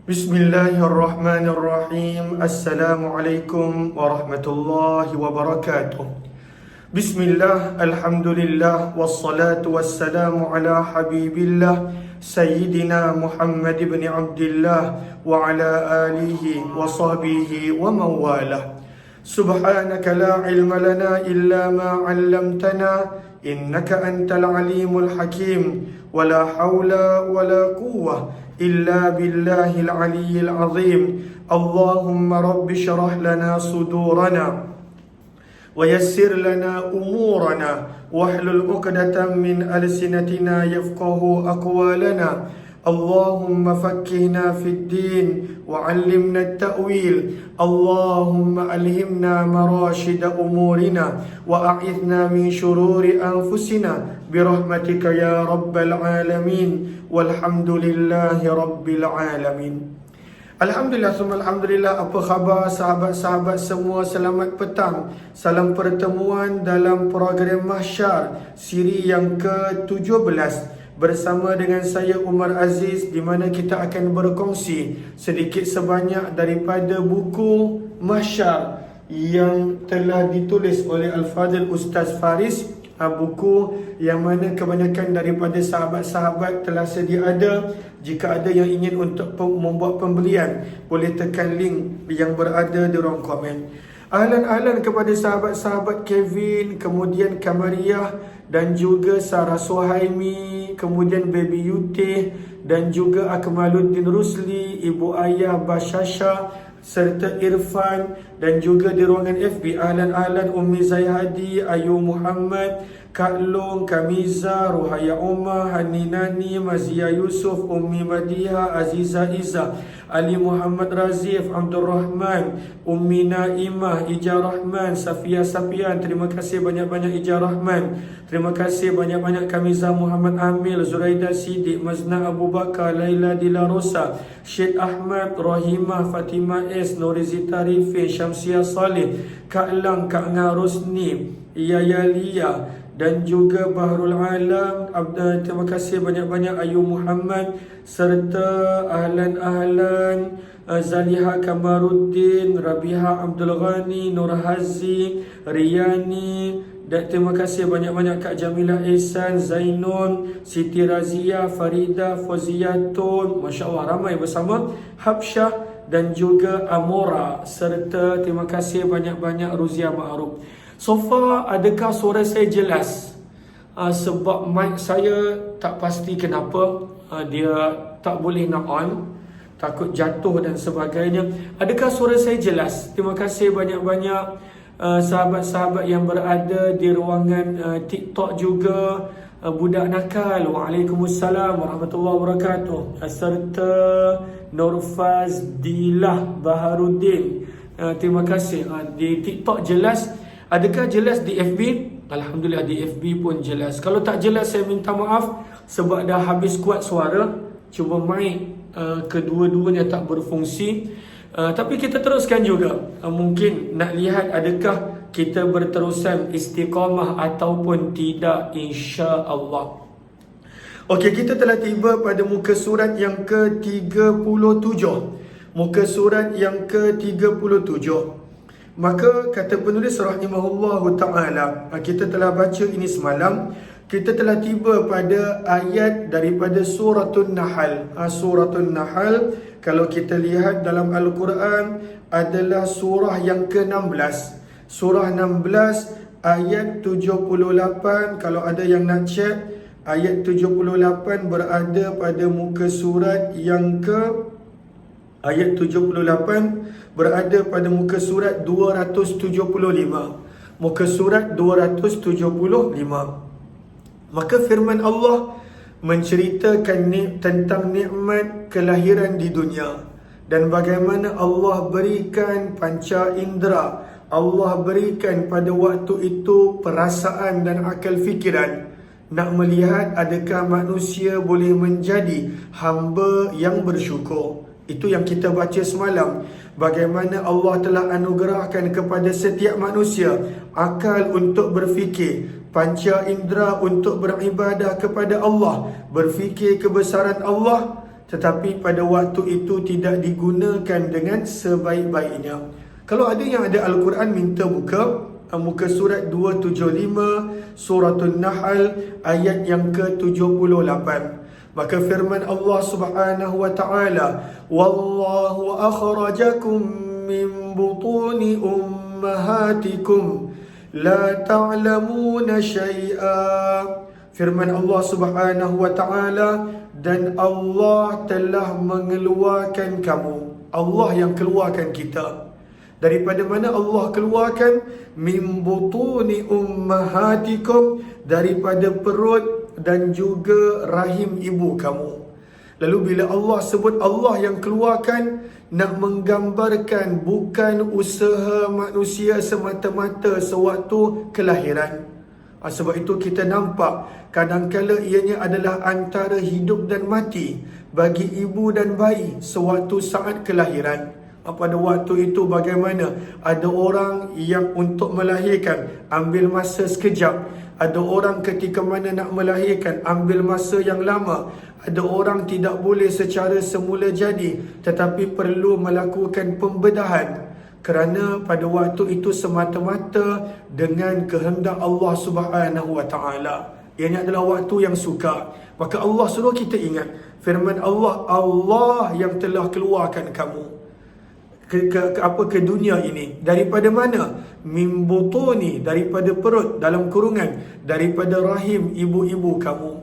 Bismillahirrahmanirrahim. Assalamualaikum warahmatullahi wabarakatuh. Bismillah, alhamdulillah, wassalatu wassalamu ala habibillah Sayyidina Muhammad ibn Abdullah wa ala alihi wa sahbihi wa mawalah. Subhanaka la ilma lana illa ma 'allamtana innaka antal alimul hakim. Wa la hawla wa la quwwah إلا بالله العلي العظيم. اللهم رب اشرح لنا صدورنا ويسر لنا أمورنا واحلل عقدة من ألسنتنا يفقه أقوالنا. اللهم فقهنا في الدين وعلمنا التأويل. اللهم ألهمنا مراشد أمورنا وأعذنا من شرور أنفسنا برحمتك يا رب العالمين. والحمد لله رب العالمين. Alhamdulillah, summa alhamdulillah. Apa khabar sahabat-sahabat semua? Selamat petang. Salam pertemuan dalam program Mahsyar siri yang ke-17 bersama dengan saya Umar Aziz, di mana kita akan berkongsi sedikit sebanyak daripada buku Mahsyar yang telah ditulis oleh Al-Fadhil Ustaz Faris. Buku yang mana kebanyakan daripada sahabat-sahabat telah sedia ada. Jika ada yang ingin untuk membuat pembelian, boleh tekan link yang berada di ruang komen. Ahlan kepada sahabat-sahabat Kevin, kemudian Kamariah dan juga Sarah Suhaimi, kemudian Baby Yutih dan juga Akmaluddin Rusli, Ibu Ayah Bashasha serta Irfan, dan juga di ruangan FB ahlan Ummi Zayhadi, Ayu Muhammad, Kak Long, Kamiza, Ruhaya Umar, Hani Nani, Mazia Yusuf, Ummi Madiha, Aziza Izzah, Ali Muhammad Razif, Abdul Rahman, Ummi Naimah, Ija Rahman, Safia Safian. Terima kasih banyak-banyak Ija Rahman. Terima kasih banyak-banyak Kamiza Muhammad Amil, Zuraida Siddiq, Mazna Abu Bakar, Laila Dila Rosa, Syed Ahmad, Rahimah, Fatimah S, Nurizita Rifin, Syamsia Saleh, Kak Lang, Kak Nga Rosni, Yaya Lia dan juga Bahrul Alam. Terima kasih banyak-banyak Ayu Muhammad serta ahlan Zaliha Kamaruddin, Rabiha Abdul Ghani, Nur Hazi, Riyani, dan terima kasih banyak-banyak Kak Jamilah Ehsan, Zainun, Siti Razia, Farida, Faziyatun, Masya Allah ramai bersama, Habsyah dan juga Amora, serta terima kasih banyak-banyak Ruzia Ma'ruf. So far, adakah suara saya jelas? Sebab mic saya tak pasti kenapa dia tak boleh nak on, takut jatuh dan sebagainya. Adakah suara saya jelas? Terima kasih banyak-banyak sahabat-sahabat yang berada di ruangan TikTok juga. Budak Nakal, Waalaikumsalam warahmatullahi wabarakatuh, serta Nurfaz Dilah Baharuddin. Terima kasih. Di TikTok jelas. Adakah jelas di FB? Alhamdulillah di FB pun jelas. Kalau tak jelas saya minta maaf sebab dah habis kuat suara. Cuba mic kedua-duanya tak berfungsi. Tapi kita teruskan juga. Mungkin nak lihat adakah kita berterusan istiqamah ataupun tidak, insya-Allah. Okey, kita telah tiba pada muka surat yang ke-37. Muka surat yang ke-37. Maka kata penulis rahimahullahu ta'ala, kita telah baca ini semalam. Kita telah tiba pada ayat daripada Suratul Nahl. Suratul Nahl, kalau kita lihat dalam Al-Quran, adalah surah yang ke-16. Surah 16 ayat 78. Kalau ada yang nak cek, ayat 78 berada pada muka surat yang ke ayat 78 berada pada muka surat 275. Muka surat 275. Maka firman Allah menceritakan tentang nikmat kelahiran di dunia dan bagaimana Allah berikan panca indera. Allah berikan pada waktu itu perasaan dan akal fikiran nak melihat adakah manusia boleh menjadi hamba yang bersyukur. Itu yang kita baca semalam. Bagaimana Allah telah anugerahkan kepada setiap manusia akal untuk berfikir, panca indera untuk beribadah kepada Allah, berfikir kebesaran Allah, tetapi pada waktu itu tidak digunakan dengan sebaik-baiknya. Kalau ada yang ada Al-Quran, minta muka surat 275 Suratul Nahl ayat yang ke-78. Maka firman Allah Subhanahu wa taala, wallahu akhrajakum min butuni ummahatikum la ta'lamuna syai'a. Firman Allah Subhanahu wa taala, dan Allah telah mengeluarkan kamu. Allah yang keluarkan kita. Daripada mana Allah keluarkan? Min butuni ummahatikum, daripada perut dan juga rahim ibu kamu. Lalu bila Allah sebut Allah yang keluarkan, nak menggambarkan bukan usaha manusia semata-mata sewaktu kelahiran. Sebab itu kita nampak kadang-kala ianya adalah antara hidup dan mati bagi ibu dan bayi sewaktu saat kelahiran. Pada waktu itu bagaimana? Ada orang yang untuk melahirkan ambil masa sekejap. Ada orang ketika mana nak melahirkan ambil masa yang lama. Ada orang tidak boleh secara semula jadi, tetapi perlu melakukan pembedahan. Kerana pada waktu itu semata-mata dengan kehendak Allah Subhanahu wa taala. Ianya adalah waktu yang sukar. Maka Allah suruh kita ingat firman Allah, Allah yang telah keluarkan kamu ke dunia ini. Daripada mana? Min butuni, daripada perut, dalam kurungan, daripada rahim ibu-ibu kamu.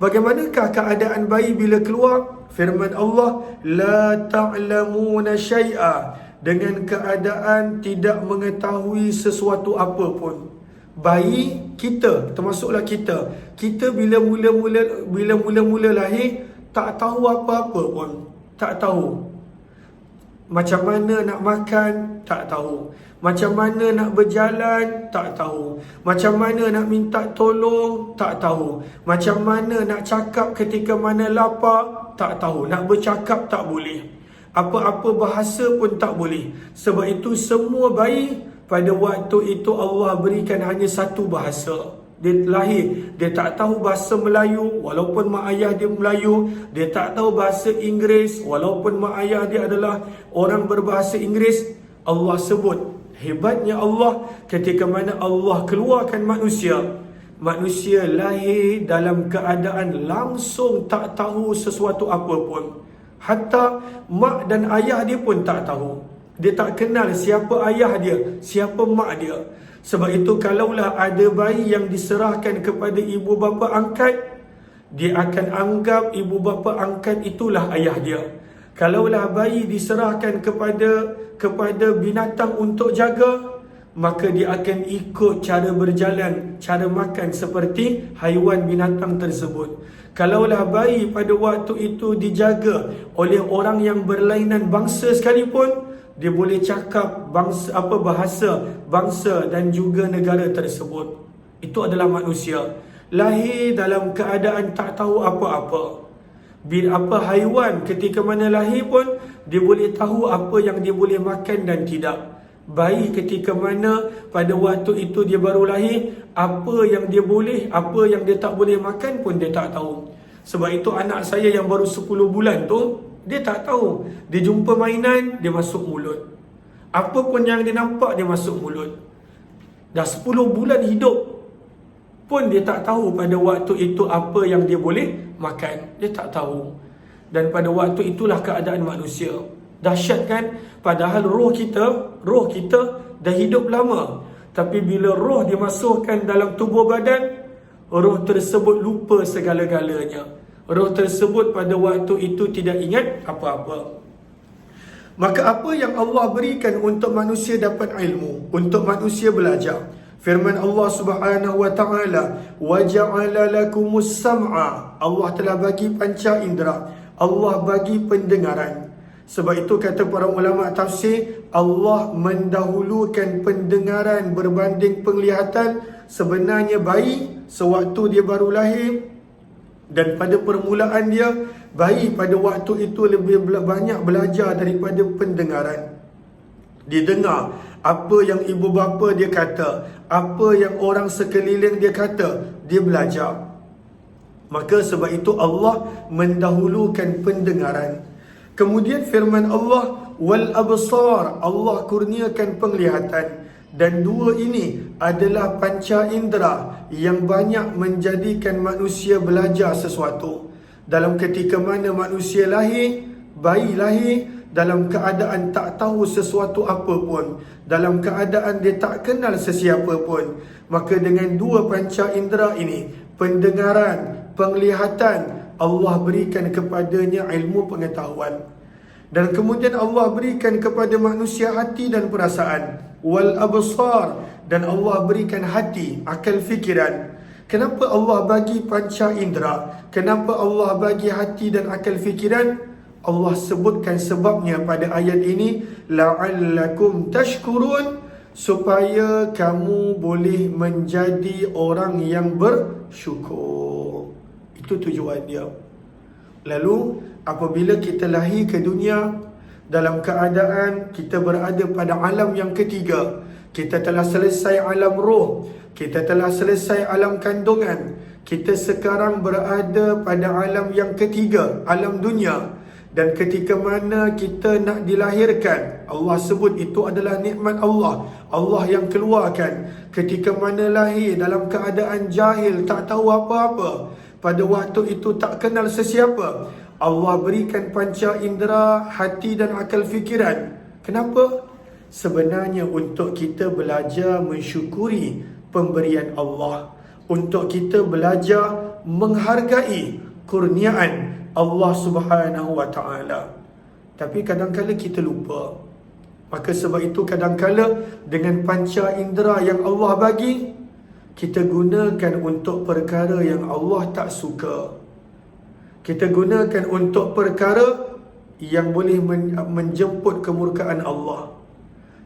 Bagaimanakah keadaan bayi bila keluar? Firman Allah, la ta'lamuna syai'a, dengan keadaan tidak mengetahui sesuatu apa pun. Bayi kita, termasuklah kita bila mula-mula lahir, tak tahu apa-apa pun. Tak tahu macam mana nak makan, tak tahu. Macam mana nak berjalan, tak tahu. Macam mana nak minta tolong, tak tahu. Macam mana nak cakap ketika mana lapar, tak tahu. Nak bercakap tak boleh. Apa-apa bahasa pun tak boleh. Sebab itu semua bayi pada waktu itu Allah berikan hanya satu bahasa. Dia lahir, dia tak tahu bahasa Melayu walaupun mak ayah dia Melayu. Dia tak tahu bahasa Inggeris walaupun mak ayah dia adalah orang berbahasa Inggeris. Allah sebut hebatnya Allah ketika mana Allah keluarkan manusia. Manusia lahir dalam keadaan langsung tak tahu sesuatu apa pun. Hatta mak dan ayah dia pun tak tahu. Dia tak kenal siapa ayah dia, siapa mak dia. Sebab itu kalaulah ada bayi yang diserahkan kepada ibu bapa angkat, dia akan anggap ibu bapa angkat itulah ayah dia. Kalaulah bayi diserahkan kepada binatang untuk jaga, maka dia akan ikut cara berjalan, cara makan seperti haiwan binatang tersebut. Kalaulah bayi pada waktu itu dijaga oleh orang yang berlainan bangsa sekalipun, dia boleh cakap bahasa bangsa dan juga negara tersebut. Itu adalah manusia. Lahir dalam keadaan tak tahu apa-apa. Haiwan ketika mana lahir pun, dia boleh tahu apa yang dia boleh makan dan tidak. Bayi ketika mana pada waktu itu dia baru lahir, apa yang dia boleh, apa yang dia tak boleh makan pun dia tak tahu. Sebab itu anak saya yang baru 10 bulan tu, dia tak tahu. Dia jumpa mainan, dia masuk mulut. Apa pun yang dia nampak, dia masuk mulut. Dah 10 bulan hidup pun dia tak tahu pada waktu itu apa yang dia boleh makan. Dia tak tahu. Dan pada waktu itulah keadaan manusia. Dahsyat kan? Padahal roh kita dah hidup lama. Tapi bila roh dimasukkan dalam tubuh badan, roh tersebut lupa segala-galanya. Roh tersebut pada waktu itu tidak ingat apa-apa. Maka apa yang Allah berikan untuk manusia dapat ilmu, untuk manusia belajar. Firman Allah Subhanahu wa taala, "Wa ja'ala lakumus sam'a." Allah telah bagi panca indera. Allah bagi pendengaran. Sebab itu kata para ulama tafsir, Allah mendahulukan pendengaran berbanding penglihatan. Sebenarnya bayi sewaktu dia baru lahir, dan pada permulaan dia, bayi pada waktu itu lebih banyak belajar daripada pendengaran. Dia dengar apa yang ibu bapa dia kata, apa yang orang sekeliling dia kata, dia belajar. Maka sebab itu Allah mendahulukan pendengaran. Kemudian firman Allah, wal absar, Allah kurniakan penglihatan. Dan dua ini adalah panca indera yang banyak menjadikan manusia belajar sesuatu. Dalam ketika mana manusia lahir, bayi lahir dalam keadaan tak tahu sesuatu apa pun, dalam keadaan dia tak kenal sesiapa pun, maka dengan dua panca indera ini, pendengaran, penglihatan, Allah berikan kepadanya ilmu pengetahuan. Dan kemudian Allah berikan kepada manusia hati dan perasaan, wal absar, dan Allah berikan hati, akal fikiran. Kenapa Allah bagi panca indera? Kenapa Allah bagi hati dan akal fikiran? Allah sebutkan sebabnya pada ayat ini, la'allakum tashkurun, supaya kamu boleh menjadi orang yang bersyukur. Itu tujuan dia. Lalu apabila kita lahir ke dunia dalam keadaan kita berada pada alam yang ketiga, kita telah selesai alam roh, kita telah selesai alam kandungan, kita sekarang berada pada alam yang ketiga, alam dunia. Dan ketika mana kita nak dilahirkan, Allah sebut itu adalah nikmat Allah, Allah yang keluarkan. Ketika mana lahir dalam keadaan jahil, tak tahu apa-apa, pada waktu itu tak kenal sesiapa, Allah berikan panca indera, hati dan akal fikiran. Kenapa? Sebenarnya untuk kita belajar mensyukuri pemberian Allah, untuk kita belajar menghargai kurniaan Allah Subhanahu wa ta'ala. Tapi kadang-kala kita lupa. Maka sebab itu kadang-kala dengan panca indera yang Allah bagi, kita gunakan untuk perkara yang Allah tak suka. Kita gunakan untuk perkara yang boleh menjemput kemurkaan Allah.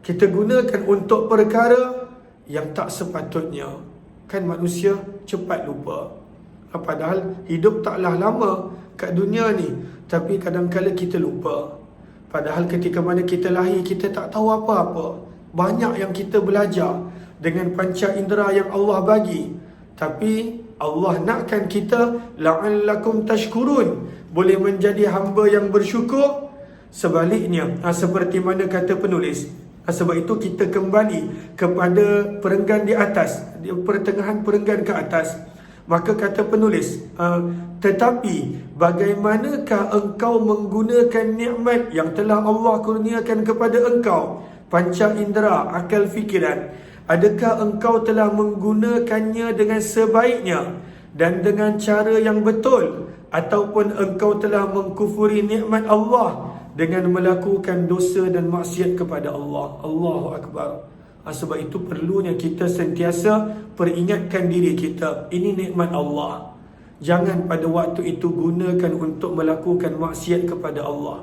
Kita gunakan untuk perkara yang tak sepatutnya. Kan manusia cepat lupa. Padahal hidup taklah lama kat dunia ni, tapi kadang-kala kita lupa. Padahal ketika mana kita lahir, kita tak tahu apa-apa. Banyak yang kita belajar dengan panca indera yang Allah bagi. Tapi Allah nakkan kita la'allakum tashkurun, boleh menjadi hamba yang bersyukur. Sebaliknya, seperti mana kata penulis, sebab itu kita kembali kepada perenggan di atas, di pertengahan perenggan ke atas. Maka kata penulis, tetapi bagaimanakah engkau menggunakan nikmat yang telah Allah kurniakan kepada engkau, panca indera, akal fikiran? Adakah engkau telah menggunakannya dengan sebaiknya dan dengan cara yang betul, ataupun engkau telah mengkufuri nikmat Allah dengan melakukan dosa dan maksiat kepada Allah? Allahu Akbar. Sebab itu perlunya kita sentiasa peringatkan diri kita, ini nikmat Allah. Jangan pada waktu itu gunakan untuk melakukan maksiat kepada Allah.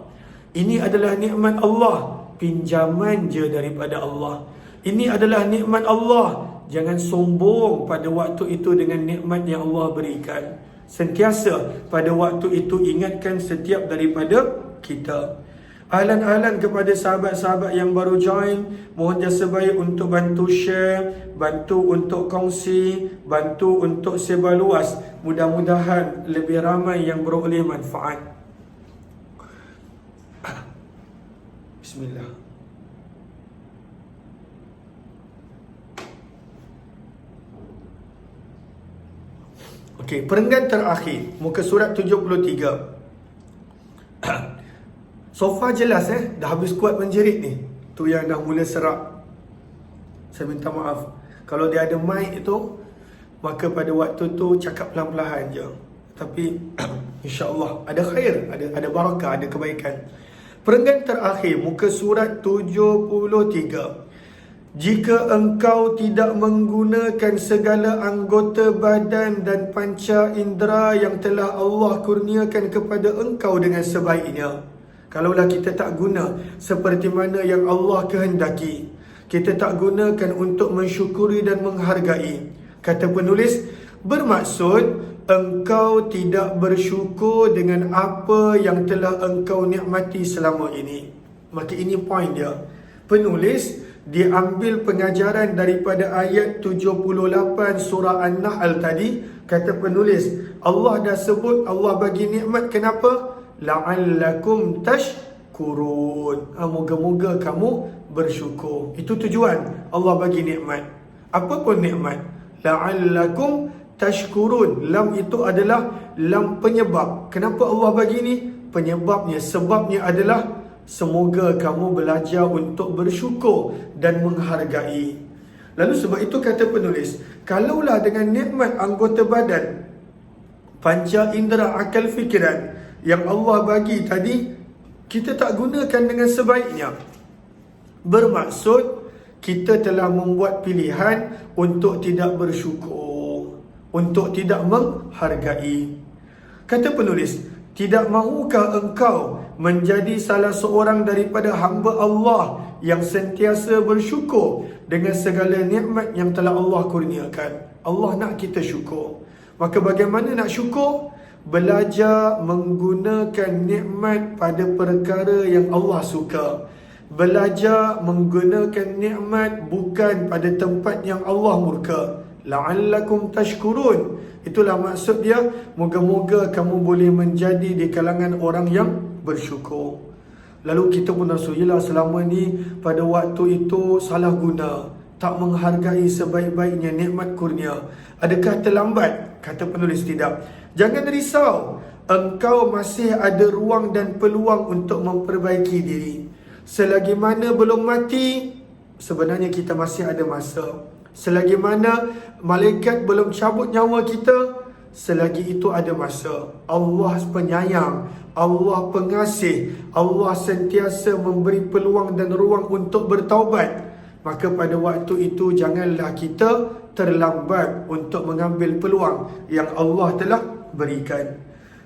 Ini adalah nikmat Allah, pinjaman je daripada Allah. Ini adalah nikmat Allah. Jangan sombong pada waktu itu dengan nikmat yang Allah berikan. Sentiasa pada waktu itu ingatkan setiap daripada kita. Ahlan-ahlan kepada sahabat-sahabat yang baru join, mohon jasa baik untuk bantu share, bantu untuk kongsi, bantu untuk sebar luas. Mudah-mudahan lebih ramai yang beroleh manfaat. Bismillah. Okey, perenggan terakhir, muka surat 73. So far jelas dah habis kuat menjerit ni. Tu yang dah mula serak. Saya minta maaf. Kalau dia ada mic itu, maka pada waktu tu cakap pelan-pelan je. Tapi insya-Allah ada khair, ada barakah, ada kebaikan. Perenggan terakhir, muka surat 73. Jika engkau tidak menggunakan segala anggota badan dan panca indera yang telah Allah kurniakan kepada engkau dengan sebaiknya, kalaulah kita tak guna seperti mana yang Allah kehendaki, kita tak gunakan untuk mensyukuri dan menghargai, kata penulis, bermaksud engkau tidak bersyukur dengan apa yang telah engkau nikmati selama ini. Maka ini poin dia. Penulis diambil pengajaran daripada ayat 78 surah An-Nahl tadi, Kata penulis, Allah dah sebut Allah bagi nikmat, kenapa? La'allakum tashkurun. Moga-moga kamu bersyukur. Itu tujuan Allah bagi nikmat. Apa pun nikmat, la'allakum tashkurun. Lam itu adalah lam penyebab. Kenapa Allah bagi ni? Penyebabnya, sebabnya adalah semoga kamu belajar untuk bersyukur dan menghargai. Lalu sebab itu kata penulis, kalaulah dengan nikmat anggota badan, panca indera, akal, fikiran yang Allah bagi tadi, kita tak gunakan dengan sebaiknya, bermaksud kita telah membuat pilihan untuk tidak bersyukur, untuk tidak menghargai. Kata penulis, tidak mahukah engkau menjadi salah seorang daripada hamba Allah yang sentiasa bersyukur dengan segala nikmat yang telah Allah kurniakan? Allah nak kita syukur. Maka bagaimana nak syukur? Belajar menggunakan nikmat pada perkara yang Allah suka. Belajar menggunakan nikmat bukan pada tempat yang Allah murka. La'allakum tashkurun. Itulah maksud dia, moga-moga kamu boleh menjadi di kalangan orang yang bersyukur. Lalu kita pun rasa, yelah selama ni pada waktu itu salah guna, tak menghargai sebaik-baiknya nikmat kurnia. Adakah terlambat? Kata penulis, tidak. Jangan risau, engkau masih ada ruang dan peluang untuk memperbaiki diri. Selagi mana belum mati, sebenarnya kita masih ada masa. Selagi mana malaikat belum cabut nyawa kita, selagi itu ada masa. Allah penyayang, Allah pengasih, Allah sentiasa memberi peluang dan ruang untuk bertaubat. Maka pada waktu itu janganlah kita terlambat untuk mengambil peluang yang Allah telah berikan.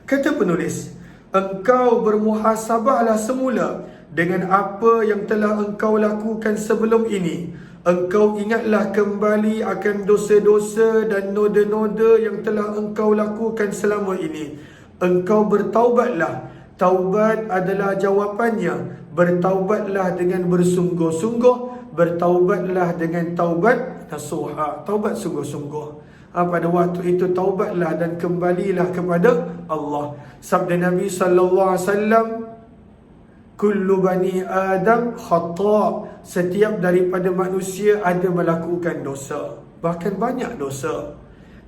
Kata penulis, engkau bermuhasabahlah semula dengan apa yang telah engkau lakukan sebelum ini. Engkau ingatlah kembali akan dosa-dosa dan noda-noda yang telah engkau lakukan selama ini. Engkau bertaubatlah. Taubat adalah jawapannya. Bertaubatlah dengan bersungguh-sungguh. Bertaubatlah dengan taubat nasuha. Taubat sungguh-sungguh. Pada waktu itu taubatlah dan kembalilah kepada Allah. Sabda Nabi SAW, kullu bani Adam khata'. Setiap daripada manusia ada melakukan dosa, bahkan banyak dosa.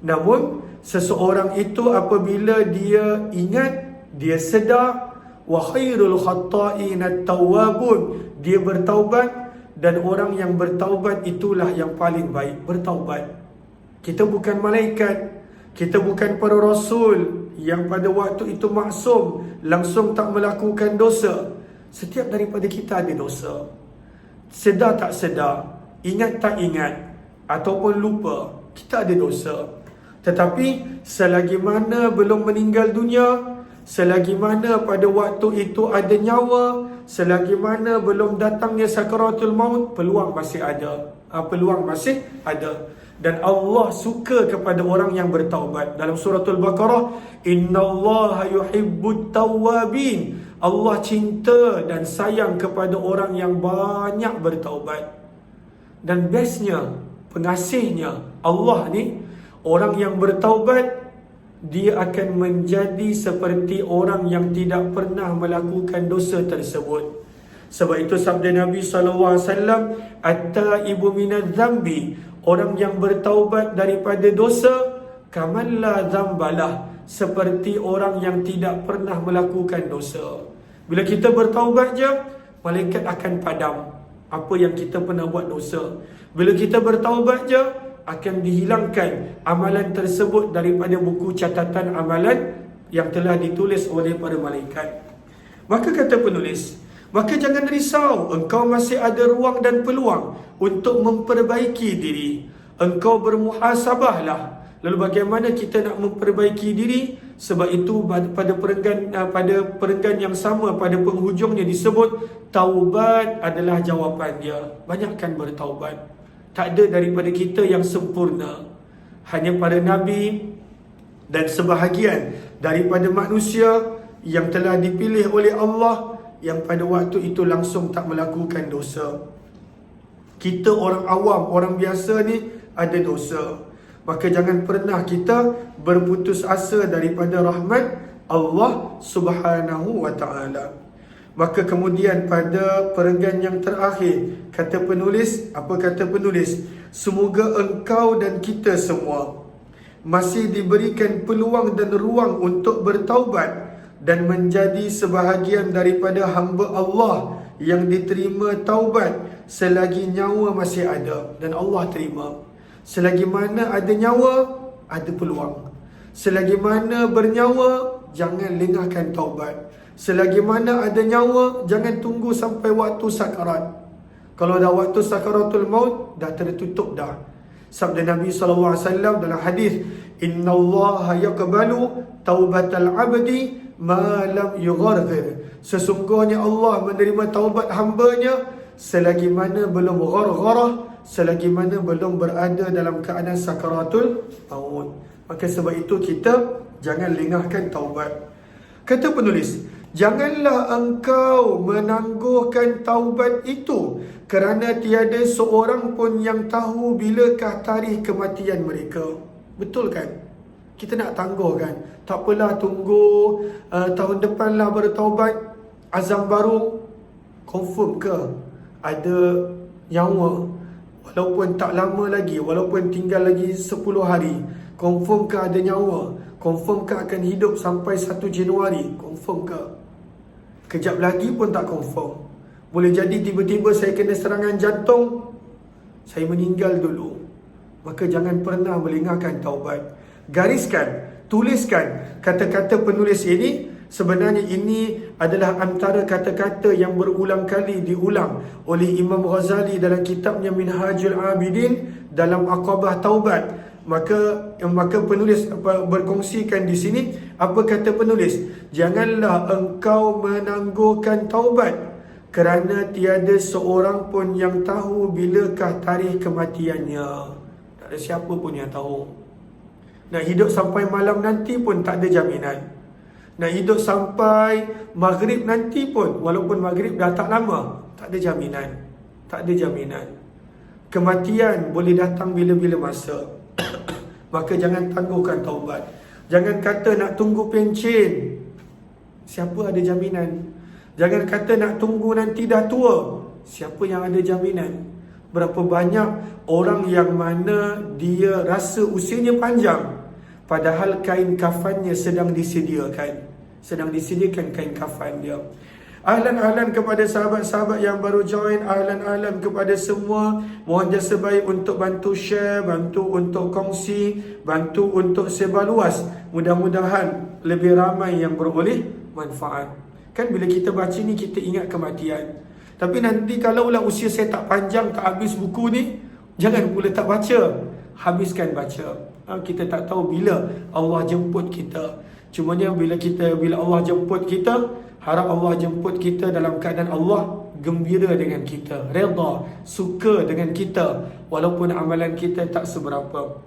Namun seseorang itu apabila dia ingat, dia sedar, wa khairul khata'in at-tawwabun, dia bertaubat, dan orang yang bertaubat itulah yang paling baik bertaubat. Kita bukan malaikat, kita bukan para rasul yang pada waktu itu maksum, langsung tak melakukan dosa. Setiap daripada kita ada dosa. Sedar tak sedar, ingat tak ingat, ataupun lupa, kita ada dosa. Tetapi selagi mana belum meninggal dunia, selagi mana pada waktu itu ada nyawa, selagi mana belum datangnya sakaratul maut, peluang masih ada. Peluang masih ada. Dan Allah suka kepada orang yang bertaubat. Dalam suratul Baqarah, innallaha yuhibbut tawwabin. Allah cinta dan sayang kepada orang yang banyak bertaubat. Dan bestnya, pengasihnya Allah ni, orang yang bertaubat, dia akan menjadi seperti orang yang tidak pernah melakukan dosa tersebut. Sebab itu sabda Nabi SAW, at-taibu minadz-dzambi, orang yang bertaubat daripada dosa, kaman la dzambalah, seperti orang yang tidak pernah melakukan dosa. Bila kita bertaubat je, malaikat akan padam apa yang kita pernah buat dosa. Bila kita bertaubat je, akan dihilangkan amalan tersebut daripada buku catatan amalan yang telah ditulis oleh para malaikat. Maka kata penulis, maka jangan risau, engkau masih ada ruang dan peluang untuk memperbaiki diri. Engkau bermuhasabahlah. Lalu bagaimana kita nak memperbaiki diri? Sebab itu pada perenggan yang sama, pada penghujungnya disebut taubat adalah jawapan dia. Banyakkan bertaubat. Tak ada daripada kita yang sempurna. Hanya para nabi dan sebahagian daripada manusia yang telah dipilih oleh Allah, yang pada waktu itu langsung tak melakukan dosa. Kita orang awam, orang biasa ni ada dosa. Maka jangan pernah kita berputus asa daripada rahmat Allah Subhanahu wa ta'ala. Maka kemudian pada perenggan yang terakhir, kata penulis, apa kata penulis? Semoga engkau dan kita semua masih diberikan peluang dan ruang untuk bertaubat dan menjadi sebahagian daripada hamba Allah yang diterima taubat selagi nyawa masih ada. Dan Allah terima. Selagi mana ada nyawa, ada peluang. Selagi mana bernyawa, jangan lengahkan taubat. Selagi mana ada nyawa, jangan tunggu sampai waktu sakarat. Kalau dah waktu sakaratul maut, dah tertutup dah. Sabda Nabi SAW dalam hadis, Inna Allah yaqbalu taubatal abdi ma lam yugharghir. Sesungguhnya Allah menerima taubat hambanya selagi mana belum ghargharah, selagi mana belum berada dalam keadaan sakaratul maut. Maka sebab itu kita jangan lengahkan taubat. Kata penulis, janganlah engkau menangguhkan taubat itu kerana tiada seorang pun yang tahu bilakah tarikh kematian mereka. Betul kan? Kita nak tangguh kan? Tak apalah, tunggu tahun depan lah baru taubat. Azam baru. Confirm ke ada nyawa? Walaupun tak lama lagi, walaupun tinggal lagi 10 hari, confirm ke ada nyawa? Confirm ke akan hidup sampai 1 Januari? Confirm ke? Kejap lagi pun tak confirm. Boleh jadi tiba-tiba saya kena serangan jantung, saya meninggal dulu. Maka jangan pernah melengahkan taubat. Gariskan, tuliskan kata-kata penulis ini. Sebenarnya ini adalah antara kata-kata yang berulang kali diulang oleh Imam Ghazali dalam kitabnya Minhajul Abidin dalam Aqabah Taubat. Maka penulis berkongsikan di sini, apa kata penulis? Janganlah engkau menangguhkan taubat kerana tiada seorang pun yang tahu bilakah tarikh kematiannya. Tak ada siapa pun yang tahu. Nak hidup sampai malam nanti pun tak ada jaminan. Nak hidup sampai maghrib nanti pun, walaupun maghrib dah tak lama, tak ada jaminan. Tak ada jaminan. Kematian boleh datang bila-bila masa. Maka jangan tangguhkan taubat. Jangan kata nak tunggu pencen. Siapa ada jaminan? Jangan kata nak tunggu nanti dah tua. Siapa yang ada jaminan? Berapa banyak orang yang mana dia rasa usianya panjang, padahal kain kafannya sedang disediakan. Sedang disediakan kain kafan dia. Ahlan-ahlan kepada sahabat-sahabat yang baru join, ahlan-ahlan kepada semua. Mohon jasa baik untuk bantu share, bantu untuk kongsi, bantu untuk sebar luas. Mudah-mudahan lebih ramai yang beroleh manfaat. Kan bila kita baca ni, kita ingat kematian. Tapi nanti kalaulah usia saya tak panjang, tak habis buku ni, jangan pula tak baca. Habiskan baca. Kita tak tahu bila Allah jemput kita. Cumanya bila Allah jemput kita, harap Allah jemput kita dalam keadaan Allah gembira dengan kita, redha, suka dengan kita, walaupun amalan kita tak seberapa.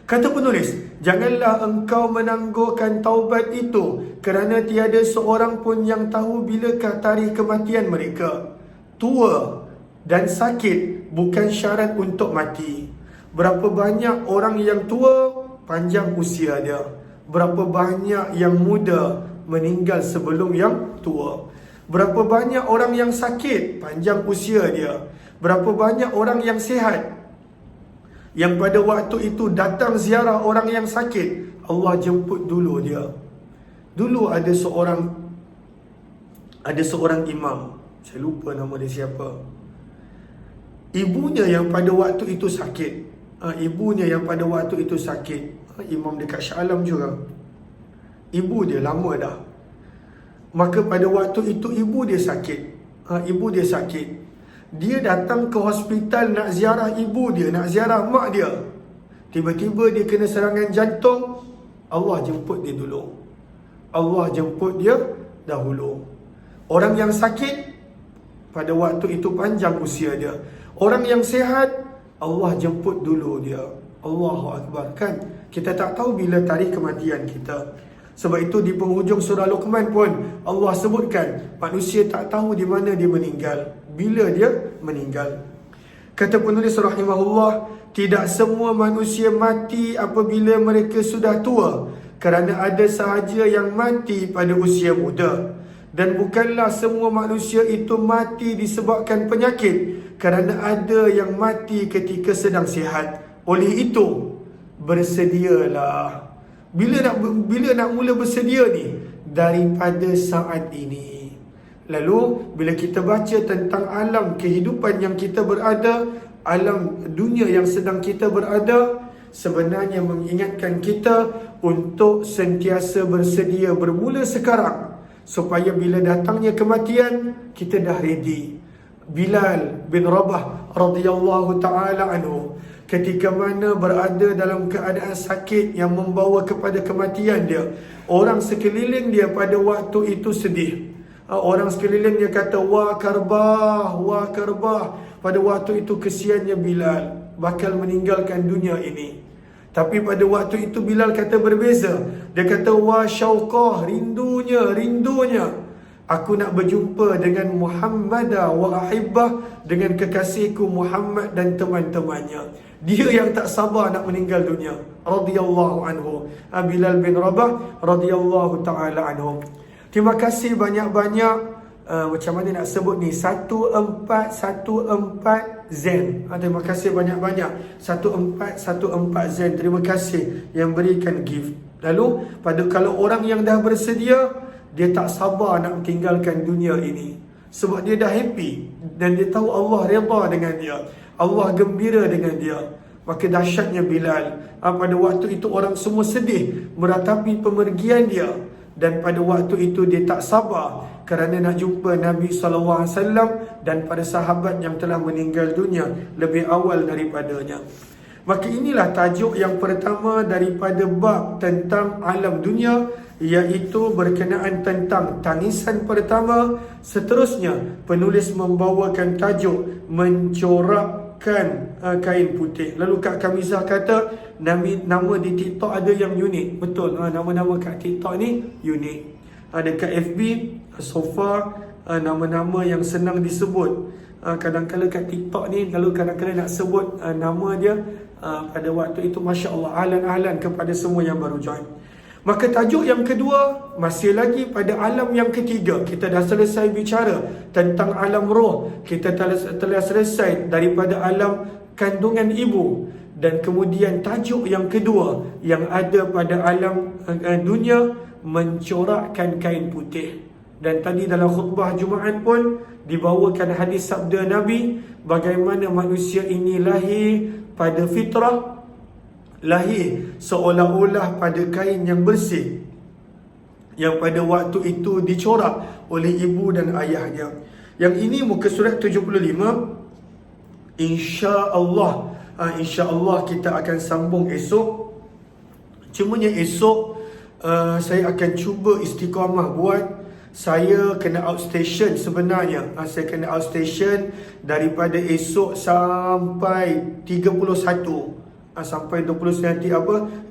Kata penulis, janganlah engkau menangguhkan taubat itu kerana tiada seorang pun yang tahu bilakah tarikh kematian mereka. Tua dan sakit bukan syarat untuk mati. Berapa banyak orang yang tua panjang usia dia. Berapa banyak yang muda meninggal sebelum yang tua. Berapa banyak orang yang sakit, panjang usia dia. Berapa banyak orang yang sihat, yang pada waktu itu datang ziarah orang yang sakit, Allah jemput dulu dia. Dulu ada seorang imam, saya lupa nama dia siapa. Ibunya yang pada waktu itu sakit. Imam dekat Shah Alam juga. Ibu dia lama dah. Maka pada waktu itu ibu dia sakit. Dia datang ke hospital nak ziarah ibu dia, nak ziarah mak dia. Tiba-tiba dia kena serangan jantung. Allah jemput dia dulu. Allah jemput dia dahulu. Orang yang sakit, pada waktu itu panjang usia dia. Orang yang sihat, Allah jemput dulu dia. Allahu Akbar. Kan kita tak tahu bila tarikh kematian kita. Sebab itu di penghujung surah Luqman pun Allah sebutkan manusia tak tahu di mana dia meninggal, bila dia meninggal. Kata penulis rahimahullah, tidak semua manusia mati apabila mereka sudah tua, kerana ada sahaja yang mati pada usia muda. Dan bukanlah semua manusia itu mati disebabkan penyakit, kerana ada yang mati ketika sedang sihat. Oleh itu, bersedialah. Bila nak mula bersedia ni? Daripada saat ini. Lalu bila kita baca tentang alam kehidupan yang kita berada, alam dunia yang sedang kita berada, sebenarnya mengingatkan kita untuk sentiasa bersedia bermula sekarang, supaya bila datangnya kematian, kita dah ready. Bilal bin Rabah radhiyallahu ta'ala anhu, ketika mana berada dalam keadaan sakit yang membawa kepada kematian dia, orang sekeliling dia pada waktu itu sedih. Orang sekeliling dia kata, wah karbah, wah karbah. Pada waktu itu kesiannya Bilal bakal meninggalkan dunia ini. Tapi pada waktu itu Bilal kata berbeza. Dia kata, wah syauqah, rindunya aku nak berjumpa dengan Muhammadah wa ahibbah, dengan kekasihku Muhammad dan teman-temannya. Dia yang tak sabar nak meninggal dunia, radhiyallahu anhu. Bilal bin Rabah radhiyallahu ta'ala anhu. Terima kasih banyak-banyak. Macam mana nak sebut ni, 1414 Zen. Terima kasih banyak-banyak 1414 Zen. Terima kasih yang berikan gift. Lalu kalau orang yang dah bersedia, dia tak sabar nak tinggalkan dunia ini, sebab dia dah happy dan dia tahu Allah redha dengan dia, Allah gembira dengan dia. Maka dahsyatnya Bilal. Pada waktu itu orang semua sedih meratapi pemergian dia, dan pada waktu itu dia tak sabar kerana nak jumpa Nabi SAW dan para sahabat yang telah meninggal dunia lebih awal daripadanya. Maka inilah tajuk yang pertama daripada bab tentang alam dunia, iaitu berkenaan tentang tangisan pertama. Seterusnya penulis membawakan tajuk mencorakkan kain putih. Lalu Kak Kamizah kata nama di TikTok ada yang unik. Betul, nama-nama kat TikTok ni unik. Dekat FB so far nama-nama yang senang disebut. Kadang-kadang kat TikTok ni, kalau kadang-kadang nak sebut nama dia, pada waktu itu Masya Allah, ahlan-ahlan kepada semua yang baru join. Maka tajuk yang kedua, masih lagi pada alam yang ketiga. Kita dah selesai bicara tentang alam roh, kita telah selesai daripada alam kandungan ibu. Dan kemudian tajuk yang kedua yang ada pada alam dunia, mencorakkan kain putih. Dan tadi dalam khutbah Jumaat pun dibawakan hadis sabda Nabi, bagaimana manusia ini lahir pada fitrah, lahir seolah-olah pada kain yang bersih, yang pada waktu itu dicorak oleh ibu dan ayahnya. Yang ini muka surat 75. InsyaAllah kita akan sambung esok. Cumanya esok saya akan cuba istiqamah buat. Saya kena outstation sebenarnya. Saya kena outstation daripada esok sampai 31. Sampai 29 nanti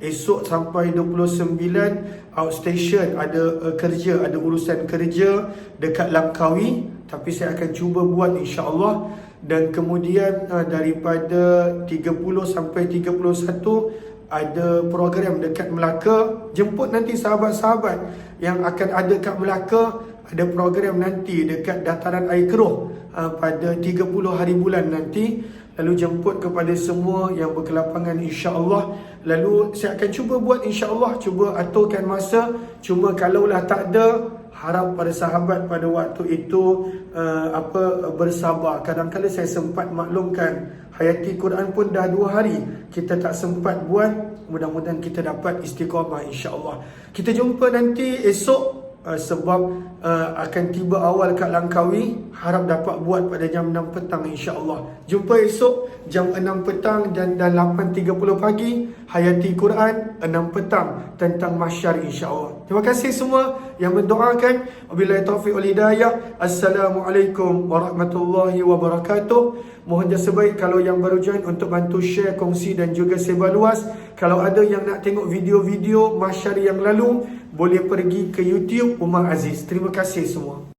esok sampai 29 outstation, ada kerja, ada urusan kerja dekat Langkawi. Tapi saya akan cuba buat insya-Allah. Dan kemudian daripada 30 sampai 31 ada program dekat Melaka. Jemput nanti sahabat-sahabat yang akan ada kat Melaka. Ada program nanti dekat Dataran Air Keruh pada 30 hari bulan nanti. Lalu jemput kepada semua yang berkelapangan insya-Allah. Lalu saya akan cuba buat insya-Allah, cuba aturkan masa. Cuma kalaulah tak ada, harap pada sahabat pada waktu itu bersabar. Kadang-kadang saya sempat maklumkan, Hayati Quran pun dah 2 hari kita tak sempat buat. Mudah-mudahan kita dapat istiqamah insya-Allah. Kita jumpa nanti esok, sebab akan tiba awal kat Langkawi. Harap dapat buat pada jam 6 petang insya-Allah. Jumpa esok jam 6 petang dan 8.30 pagi Hayati Quran 6 petang tentang mahsyar insya-Allah. Terima kasih semua yang mendoakan. Wabillahi taufiq wal hidayah. Assalamualaikum warahmatullahi wabarakatuh. Mohon jasa baik kalau yang baru join untuk bantu share, kongsi dan juga sebar luas. Kalau ada yang nak tengok video-video mahsyar yang lalu, boleh pergi ke YouTube Umar Aziz. Terima kasih semua.